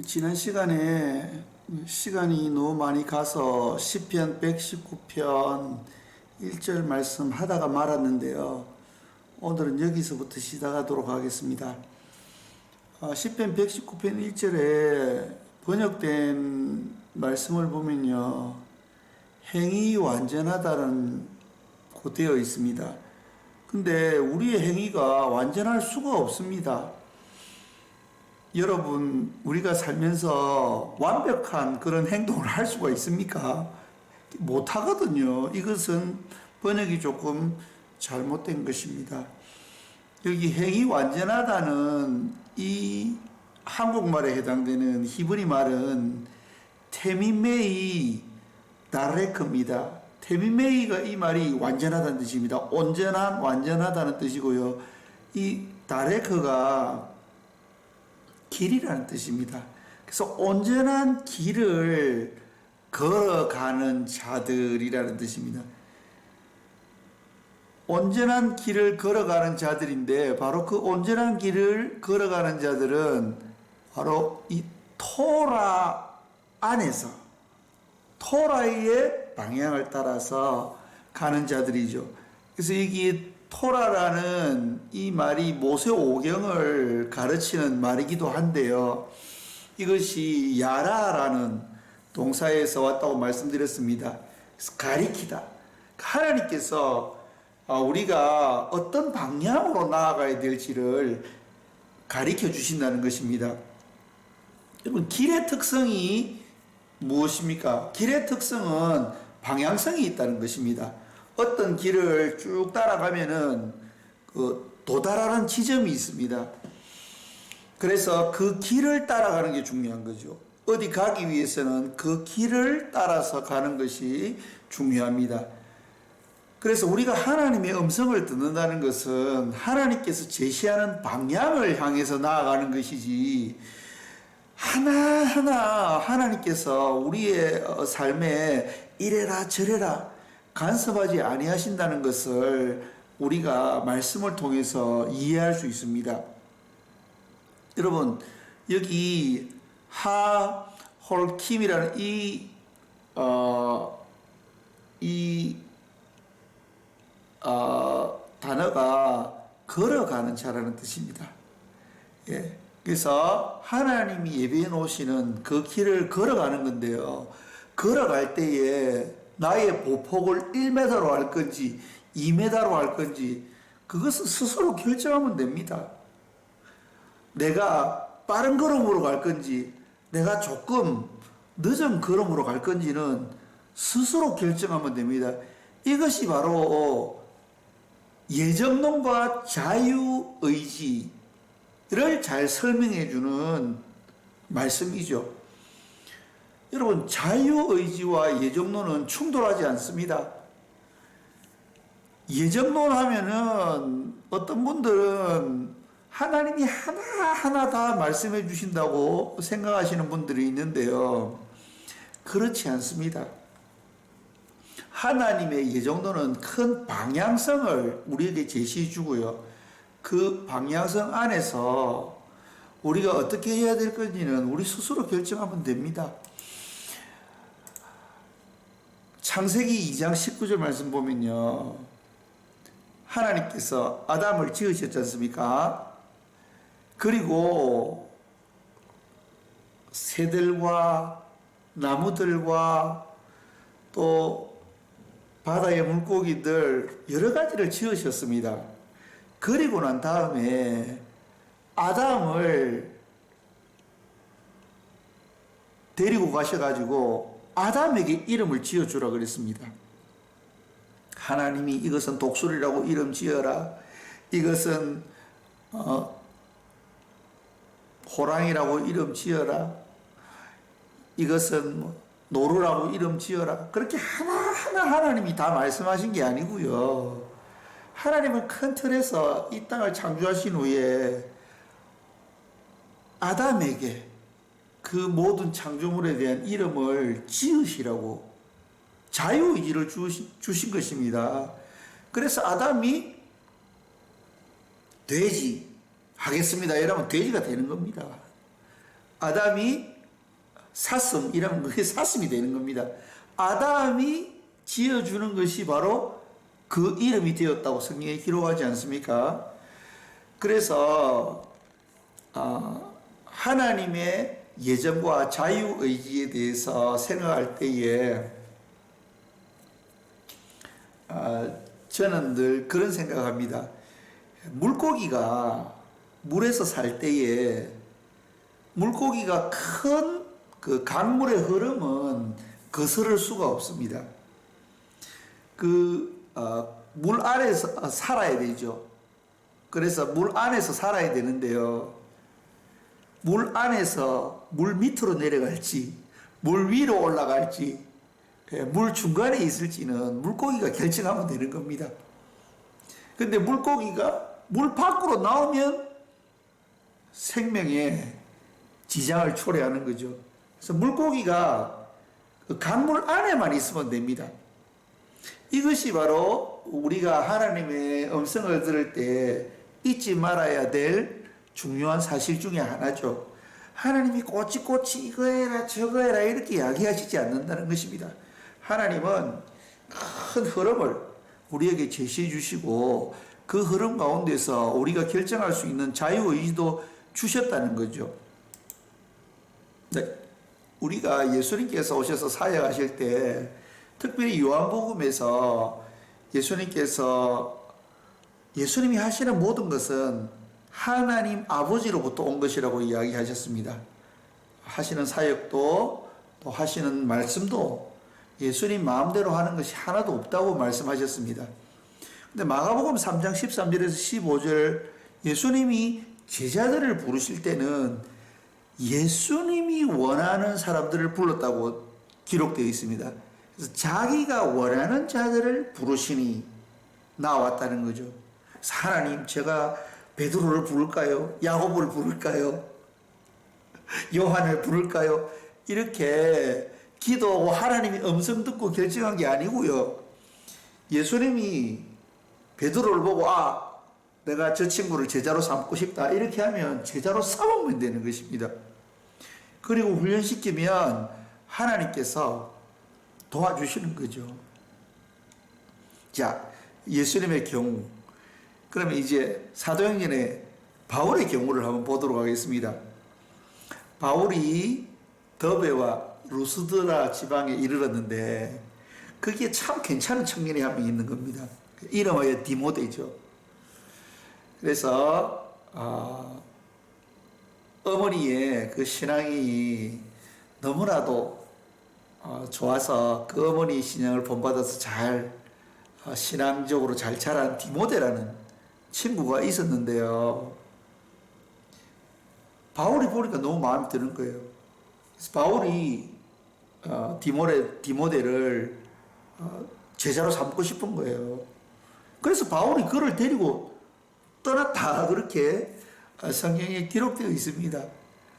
지난 시간에 시간이 너무 많이 가서 시편 119편 1절 말씀 하다가 말았는데요. 오늘은 여기서부터 시작하도록 하겠습니다. 시편 119편 1절에 번역된 말씀을 보면요. 행위 완전하다는 고 되어 있습니다. 근데 우리의 행위가 완전할 수가 없습니다. 여러분, 우리가 살면서 완벽한 그런 행동을 할 수가 있습니까? 못 하거든요. 이것은 번역이 조금 잘못된 것입니다. 여기 행위 완전하다는 이 한국말에 해당되는 히브리 말은 테미메이 다레크입니다. 테미메이가 이 말이 완전하다는 뜻입니다. 온전한, 완전하다는 뜻이고요. 이 다레크가 길이라는 뜻입니다. 그래서 온전한 길을 걸어가는 자들이라는 뜻입니다. 온전한 길을 걸어가는 자들인데 바로 그 온전한 길을 걸어가는 자들은 바로 이 토라 안에서 토라의 방향을 따라서 가는 자들이죠. 그래서 여기 토라라는 이 말이 모세오경을 가르치는 말이기도 한데요. 이것이 야라라는 동사에서 왔다고 말씀드렸습니다. 그래서 가리키다. 하나님께서 우리가 어떤 방향으로 나아가야 될지를 가리켜 주신다는 것입니다. 여러분, 길의 특성이 무엇입니까? 길의 특성은 방향성이 있다는 것입니다. 어떤 길을 쭉 따라가면은 도달하는 지점이 있습니다. 그래서 그 길을 따라가는 게 중요한 거죠. 어디 가기 위해서는 그 길을 따라서 가는 것이 중요합니다. 그래서 우리가 하나님의 음성을 듣는다는 것은 하나님께서 제시하는 방향을 향해서 나아가는 것이지, 하나하나 하나님께서 우리의 삶에 이래라 저래라 간섭하지 아니하신다는 것을 우리가 말씀을 통해서 이해할 수 있습니다. 여러분, 여기 하홀킴이라는 단어가 걸어가는 자라는 뜻입니다. 예. 그래서 하나님이 예비해 놓으시는 그 길을 걸어가는 건데요. 걸어갈 때에 나의 보폭을 1m로 할 건지 2m로 할 건지 그것은 스스로 결정하면 됩니다. 내가 빠른 걸음으로 갈 건지 내가 조금 늦은 걸음으로 갈 건지는 스스로 결정하면 됩니다. 이것이 바로 예정론과 자유의지를 잘 설명해 주는 말씀이죠. 여러분, 자유의지와 예정론은 충돌하지 않습니다. 예정론 하면은 어떤 분들은 하나님이 하나하나 다 말씀해 주신다고 생각하시는 분들이 있는데요. 그렇지 않습니다. 하나님의 예정론은 큰 방향성을 우리에게 제시해 주고요. 그 방향성 안에서 우리가 어떻게 해야 될 건지는 우리 스스로 결정하면 됩니다. 창세기 2장 19절 말씀 보면요. 하나님께서 아담을 지으셨지 않습니까? 그리고 새들과 나무들과 또 바다의 물고기들 여러 가지를 지으셨습니다. 그리고 난 다음에 아담을 데리고 가셔가지고 아담에게 이름을 지어주라 그랬습니다. 하나님이 이것은 독수리라고 이름 지어라. 이것은 호랑이라고 이름 지어라. 이것은 노루라고 이름 지어라. 그렇게 하나하나 하나님이 다 말씀하신 게 아니고요. 하나님은 큰 틀에서 이 땅을 창조하신 후에 아담에게 그 모든 창조물에 대한 이름을 지으시라고 자유의지를 주신 것입니다. 그래서 아담이 돼지 하겠습니다 이러면 돼지가 되는 겁니다. 아담이 샀음, 이러면 그게 샀음이 되는 겁니다. 아담이 지어주는 것이 바로 그 이름이 되었다고 성경에 기록하지 않습니까? 그래서 하나님의 예정과 자유의지에 대해서 생각할 때에 저는 늘 그런 생각합니다. 물고기가 물에서 살 때에 물고기가 큰 그 강물의 흐름은 거스를 수가 없습니다. 물 아래에서 살아야 되죠. 그래서 물 안에서 살아야 되는데요. 물 안에서 물 밑으로 내려갈지, 물 위로 올라갈지, 물 중간에 있을지는 물고기가 결정하면 되는 겁니다. 근데 물고기가 물 밖으로 나오면 생명에 지장을 초래하는 거죠. 그래서 물고기가 그 강물 안에만 있으면 됩니다. 이것이 바로 우리가 하나님의 음성을 들을 때 잊지 말아야 될 중요한 사실 중에 하나죠. 하나님이 꼬치꼬치 이거 해라 저거 해라 이렇게 이야기하시지 않는다는 것입니다. 하나님은 큰 흐름을 우리에게 제시해 주시고 그 흐름 가운데서 우리가 결정할 수 있는 자유의지도 주셨다는 거죠. 네. 우리가 예수님께서 오셔서 사역하실 때 특별히 요한복음에서 예수님이 하시는 모든 것은 하나님 아버지로부터 온 것이라고 이야기하셨습니다. 하시는 사역도 또 하시는 말씀도 예수님 마음대로 하는 것이 하나도 없다고 말씀하셨습니다. 근데 마가복음 3장 13절에서 15절 예수님이 제자들을 부르실 때는 예수님이 원하는 사람들을 불렀다고 기록되어 있습니다. 그래서 자기가 원하는 자들을 부르시니 나왔다는 거죠. 하나님, 제가 베드로를 부를까요? 야고보를 부를까요? 요한을 부를까요? 이렇게 기도하고 하나님이 음성 듣고 결정한 게 아니고요. 예수님이 베드로를 보고 내가 저 친구를 제자로 삼고 싶다 이렇게 하면 제자로 삼으면 되는 것입니다. 그리고 훈련시키면 하나님께서 도와주시는 거죠. 자, 예수님의 경우, 그러면 이제 사도행전의 바울의 경우를 한번 보도록 하겠습니다. 바울이 더베와 루스드라 지방에 이르렀는데 거기에 참 괜찮은 청년이 한 명 있는 겁니다. 이름하여 디모데죠. 그래서 어머니의 그 신앙이 너무나도 좋아서 그 어머니 신앙을 본받아서 잘 신앙적으로 잘 자란 디모데라는 친구가 있었는데요. 바울이 보니까 너무 마음에 드는 거예요. 그래서 바울이 디모데를 제자로 삼고 싶은 거예요. 그래서 바울이 그를 데리고 떠났다 그렇게 성경에 기록되어 있습니다.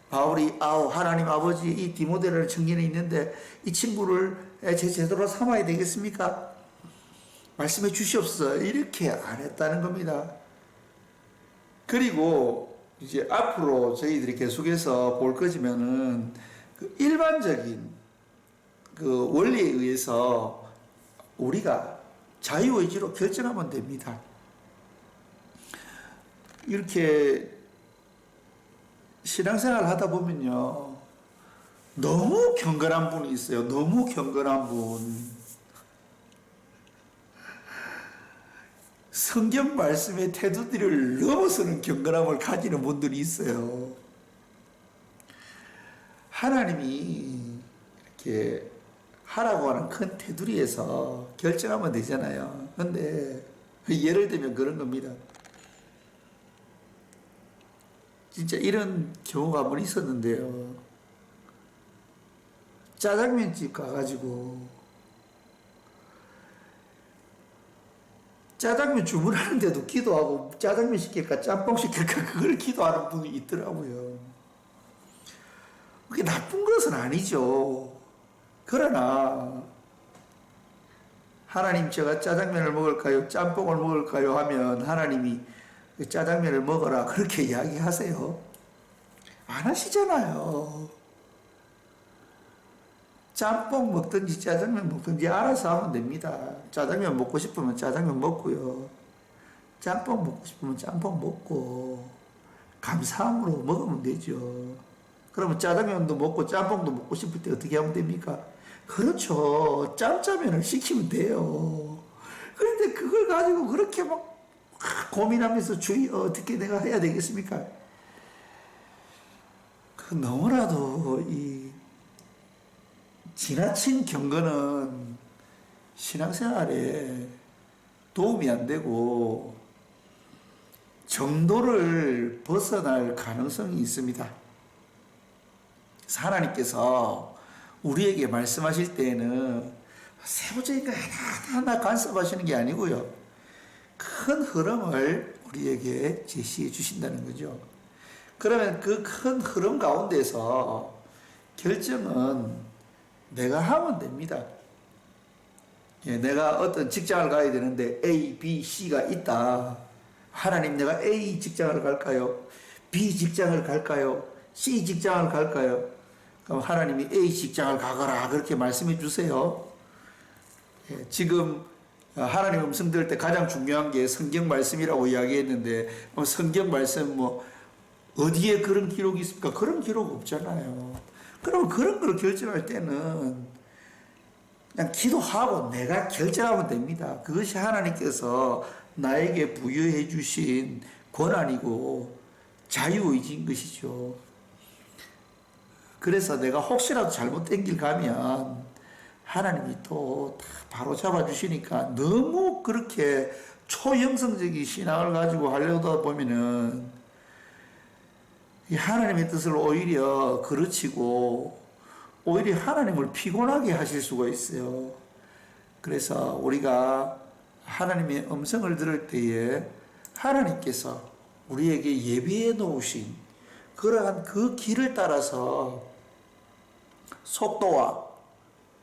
바울이 하나님 아버지 이 디모데라는 청년이 있는데 이 친구를 제 제자로 삼아야 되겠습니까? 말씀해 주시옵소서 이렇게 안 했다는 겁니다. 그리고 이제 앞으로 저희들이 계속해서 볼 거지만은 그 일반적인 그 원리에 의해서 우리가 자유의지로 결정하면 됩니다. 이렇게 신앙생활 하다 보면요, 너무 경건한 분이 있어요. 너무 경건한 분. 성경 말씀의 태도들을 넘어서는 경건함을 가지는 분들이 있어요. 하나님이 이렇게 하라고 하는 큰 테두리에서 결정하면 되잖아요. 근데 예를 들면 그런 겁니다. 진짜 이런 경우가 한 번 있었는데요. 짜장면집 가가지고 짜장면 주문하는데도 기도하고 짜장면 시킬까 짬뽕 시킬까 그걸 기도하는 분이 있더라고요. 그게 나쁜 것은 아니죠. 그러나 하나님 제가 짜장면을 먹을까요? 짬뽕을 먹을까요? 하면 하나님이 짜장면을 먹어라 그렇게 이야기하세요. 안 하시잖아요. 짬뽕 먹든지 짜장면 먹든지 알아서 하면 됩니다. 짜장면 먹고 싶으면 짜장면 먹고요. 짬뽕 먹고 싶으면 짬뽕 먹고 감사함으로 먹으면 되죠. 그러면 짜장면도 먹고 짬뽕도 먹고 싶을 때 어떻게 하면 됩니까? 그렇죠. 짬짜면을 시키면 돼요. 그런데 그걸 가지고 그렇게 막 고민하면서 어떻게 내가 해야 되겠습니까? 그 너무나도 이 지나친 경건은 신앙생활에 도움이 안 되고 정도를 벗어날 가능성이 있습니다. 하나님께서 우리에게 말씀하실 때에는 세부적인 거 하나하나 간섭하시는 게 아니고요. 큰 흐름을 우리에게 제시해 주신다는 거죠. 그러면 그 큰 흐름 가운데서 결정은 내가 하면 됩니다. 예, 내가 어떤 직장을 가야 되는데 A, B, C가 있다. 하나님, 내가 A 직장을 갈까요? B 직장을 갈까요? C 직장을 갈까요? 그럼 하나님이 A 직장을 가거라 그렇게 말씀해 주세요. 예, 지금 하나님 음성 들을 때 가장 중요한 게 성경 말씀이라고 이야기했는데 성경 말씀 뭐 어디에 그런 기록이 있습니까? 그런 기록 없잖아요. 그럼 그런 걸 결정할 때는 그냥 기도하고 내가 결정하면 됩니다. 그것이 하나님께서 나에게 부여해 주신 권한이고 자유의지인 것이죠. 그래서 내가 혹시라도 잘못된 길 가면 하나님이 또 바로 잡아주시니까 너무 그렇게 초형성적인 신앙을 가지고 하려다 보면은 이 하나님의 뜻을 오히려 그르치고 오히려 하나님을 피곤하게 하실 수가 있어요. 그래서 우리가 하나님의 음성을 들을 때에 하나님께서 우리에게 예비해 놓으신 그러한 그 길을 따라서 속도와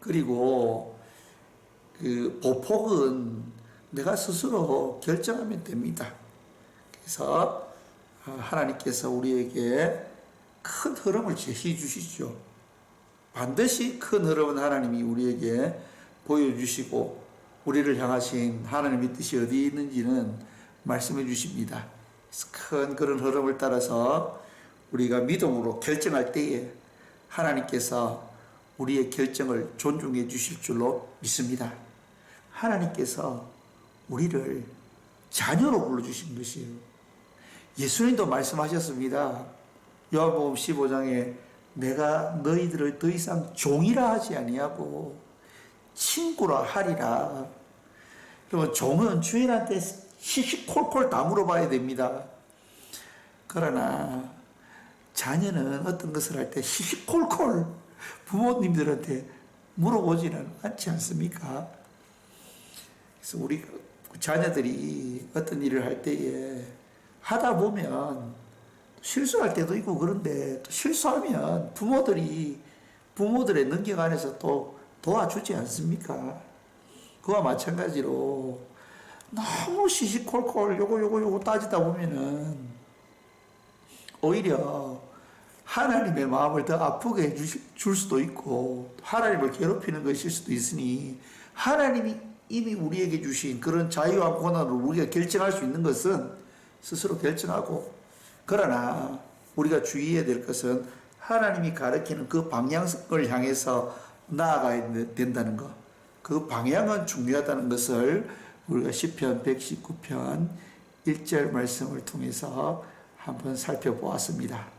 그리고 그 보폭은 내가 스스로 결정하면 됩니다. 그래서 하나님께서 우리에게 큰 흐름을 제시해 주시죠. 반드시 큰 흐름은 하나님이 우리에게 보여주시고 우리를 향하신 하나님의 뜻이 어디 있는지는 말씀해 주십니다. 큰 그런 흐름을 따라서 우리가 믿음으로 결정할 때에 하나님께서 우리의 결정을 존중해 주실 줄로 믿습니다. 하나님께서 우리를 자녀로 불러주신 것이에요. 예수님도 말씀하셨습니다. 요한복음 15장에 내가 너희들을 더 이상 종이라 하지 아니하고 친구라 하리라. 그러면 종은 주인한테 시시콜콜 다 물어봐야 됩니다. 그러나 자녀는 어떤 것을 할 때 시시콜콜 부모님들한테 물어보지는 않지 않습니까? 그래서 우리 자녀들이 어떤 일을 할 때에 하다 보면 실수할 때도 있고 그런데 또 실수하면 부모들의 능력 안에서 또 도와주지 않습니까? 그와 마찬가지로 너무 시시콜콜 요거 따지다 보면은 오히려 하나님의 마음을 더 아프게 줄 수도 있고 하나님을 괴롭히는 것일 수도 있으니 하나님이 이미 우리에게 주신 그런 자유와 권한을 우리가 결정할 수 있는 것은 스스로 결정하고 그러나 우리가 주의해야 될 것은 하나님이 가르치는 그 방향을 향해서 나아가야 된다는 것. 그 방향은 중요하다는 것을 우리가 시편 119편 1절 말씀을 통해서 한번 살펴보았습니다.